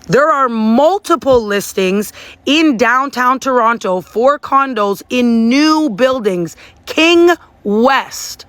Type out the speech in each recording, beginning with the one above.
There are multiple listings in downtown Toronto for condos in new buildings, King West,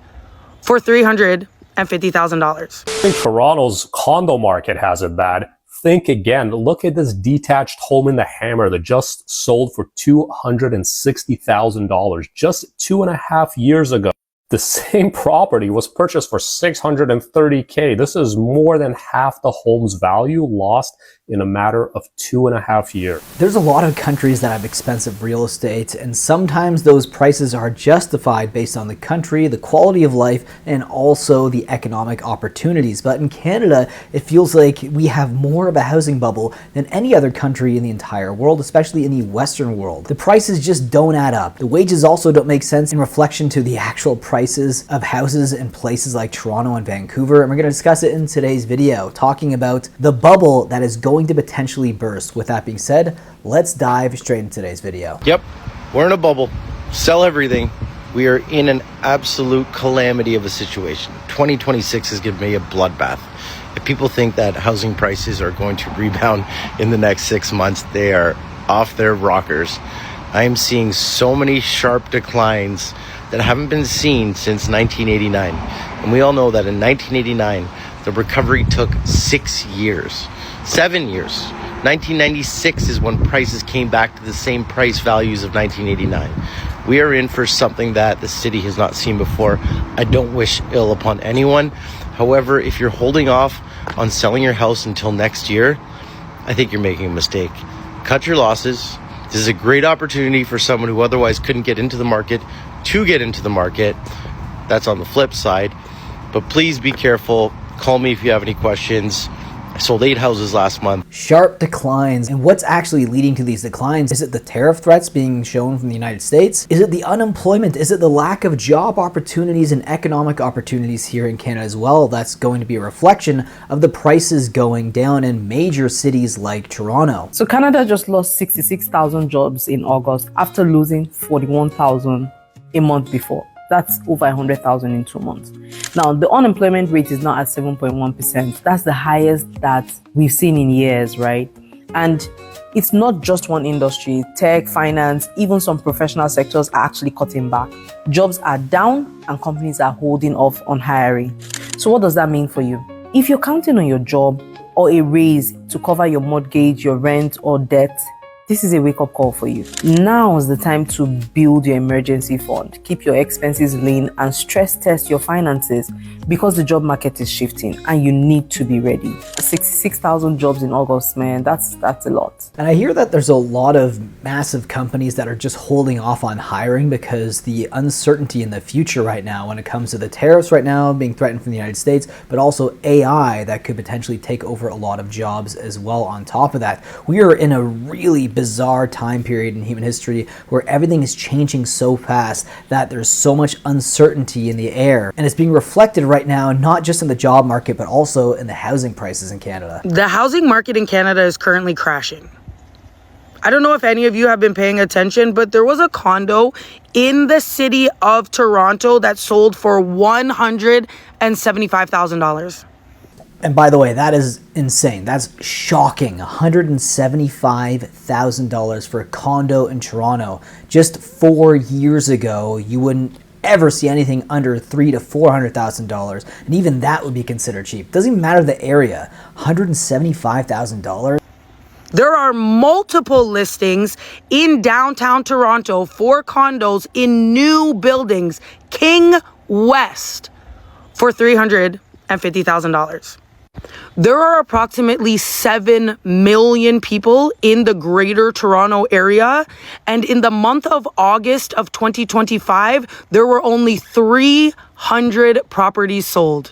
for $350,000. I think Toronto's condo market has it bad. Think again. Look at this detached home in the Hammer that just sold for $260,000 just 2.5 years ago. The same property was purchased for $630K. This is more than half the home's value lost in a matter of 2.5 years. There's a lot of countries that have expensive real estate, and sometimes those prices are justified based on the country, the quality of life, and also the economic opportunities. But in Canada, it feels like we have more of a housing bubble than any other country in the entire world, especially in the Western world. The prices just don't add up. The wages also don't make sense in reflection to the actual prices of houses in places like Toronto and Vancouver. And we're going to discuss it in today's video, talking about the bubble that is going to potentially burst. With that being said, let's dive straight into today's video. Yep, we're in a bubble. Sell everything. We are in an absolute calamity of a situation. 2026 is going to be a bloodbath. If people think that housing prices are going to rebound in the next 6 months, they are off their rockers. I am seeing so many sharp declines that haven't been seen since 1989. And we all know that in 1989, the recovery took 6 years. 7 years. 1996 is when prices came back to the same price values of 1989. We are in for something that the city has not seen before. I don't wish ill upon anyone. However, if you're holding off on selling your house until next year, I think you're making a mistake. Cut your losses. This is a great opportunity for someone who otherwise couldn't get into the market to get into the market. That's on the flip side. But please be careful. Call me if you have any questions. I sold 8 houses last month. Sharp declines. And what's actually leading to these declines? Is it the tariff threats being shown from the United States? Is it the unemployment? Is it the lack of job opportunities and economic opportunities here in Canada as well? That's going to be a reflection of the prices going down in major cities like Toronto. So Canada just lost 66,000 jobs in August after losing 41,000 a month before. That's over 100,000 in 2 months. Now, the unemployment rate is now at 7.1%. That's the highest that we've seen in years, right? And it's not just one industry. Tech, finance, even some professional sectors are actually cutting back. Jobs are down and companies are holding off on hiring. So what does that mean for you? If you're counting on your job or a raise to cover your mortgage, your rent, or debt, this is a wake-up call for you. Now is the time to build your emergency fund, keep your expenses lean, and stress test your finances because the job market is shifting and you need to be ready. 66,000 jobs in August, man, that's a lot. And I hear that there's a lot of massive companies that are just holding off on hiring because the uncertainty in the future right now when it comes to the tariffs right now being threatened from the United States, but also AI that could potentially take over a lot of jobs as well on top of that. We are in a really bizarre time period in human history where everything is changing so fast that there's so much uncertainty in the air. And it's being reflected right now, not just in the job market, but also in the housing prices in Canada. The housing market in Canada is currently crashing. I don't know if any of you have been paying attention, but there was a condo in the city of Toronto that sold for $175,000. And by the way, that is insane. That's shocking. $175,000 for a condo in Toronto. Just 4 years ago, you wouldn't ever see anything under $300,000 to $400,000. And even that would be considered cheap. Doesn't even matter the area. $175,000. There are multiple listings in downtown Toronto for condos in new buildings, King West, for $350,000. There are approximately 7 million people in the Greater Toronto area, and in the month of August of 2025, there were only 300 properties sold.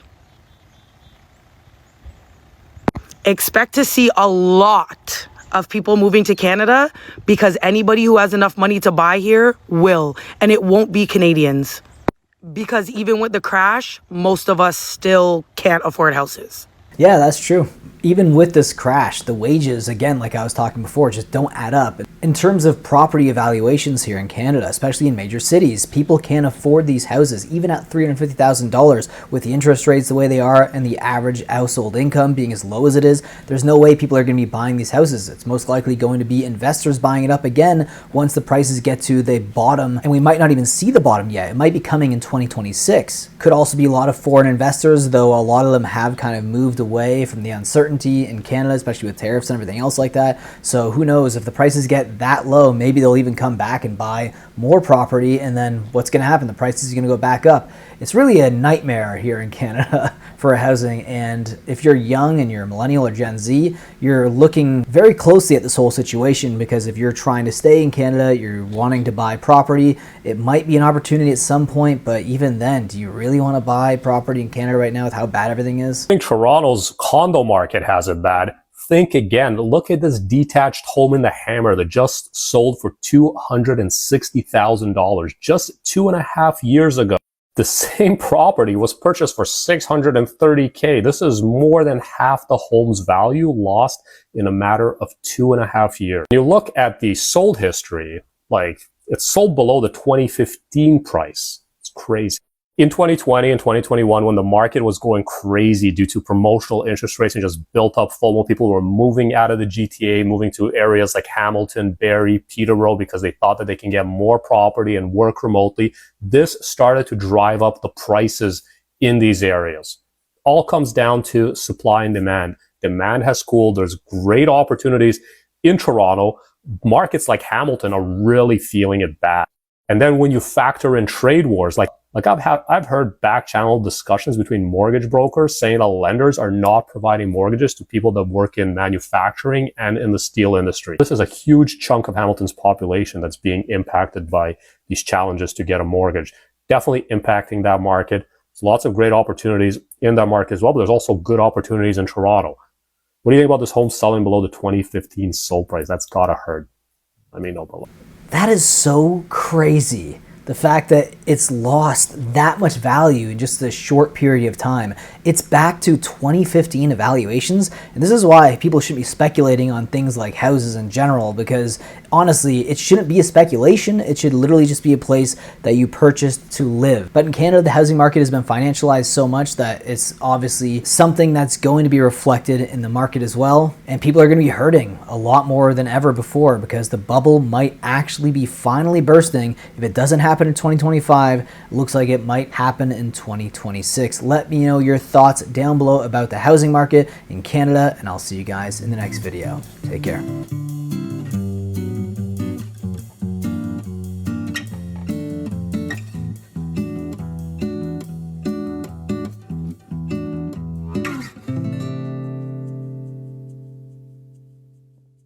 Expect to see a lot of people moving to Canada because anybody who has enough money to buy here will, and it won't be Canadians. Because even with the crash, most of us still can't afford houses. Yeah, that's true. Even with this crash, the wages, again, like I was talking before, just don't add up. In terms of property evaluations here in Canada, especially in major cities, people can't afford these houses, even at $350,000 with the interest rates the way they are and the average household income being as low as it is. There's no way people are going to be buying these houses. It's most likely going to be investors buying it up again once the prices get to the bottom, and we might not even see the bottom yet. It might be coming in 2026. Could also be a lot of foreign investors, though a lot of them have kind of moved away from the uncertainty in Canada, especially with tariffs and everything else like that. So who knows, if the prices get that low, maybe they'll even come back and buy more property, and then what's going to happen? The prices are going to go back up. It's really a nightmare here in Canada for housing, and if you're young and you're a millennial or Gen Z, you're looking very closely at this whole situation, because if you're trying to stay in Canada, you're wanting to buy property, it might be an opportunity at some point, but even then, do you really want to buy property in Canada right now with how bad everything is? I think Toronto's condo market has it bad. Think again, look at this detached home in the Hammer that just sold for $260,000 just 2.5 years ago. The same property was purchased for $630K. This is more than half the home's value lost in a matter of 2.5 years. You look at the sold history, like it's sold below the 2015 price. It's crazy. In 2020 and 2021, when the market was going crazy due to promotional interest rates and just built up FOMO, people were moving out of the GTA, moving to areas like Hamilton, Barrie, Peterborough, because they thought that they can get more property and work remotely. This started to drive up the prices in these areas. All comes down to supply and demand. Demand has cooled. There's great opportunities in Toronto. Markets like Hamilton are really feeling it bad. And then when you factor in trade wars, like I've heard back channel discussions between mortgage brokers saying that lenders are not providing mortgages to people that work in manufacturing and in the steel industry. This is a huge chunk of Hamilton's population that's being impacted by these challenges to get a mortgage. Definitely impacting that market. There's lots of great opportunities in that market as well, but there's also good opportunities in Toronto. What do you think about this home selling below the 2015 sold price? That's gotta hurt. I mean, no, but That is so crazy. The fact that it's lost that much value in just a short period of time. It's back to 2015 evaluations, and this is why people shouldn't be speculating on things like houses in general, because honestly, it shouldn't be a speculation. It should literally just be a place that you purchased to live. But in Canada, the housing market has been financialized so much that it's obviously something that's going to be reflected in the market as well, and people are going to be hurting a lot more than ever before, because the bubble might actually be finally bursting. If it doesn't happen in 2025, it looks like it might happen in 2026. Let me know your thoughts down below about the housing market in Canada, and I'll see you guys in the next video. Take care.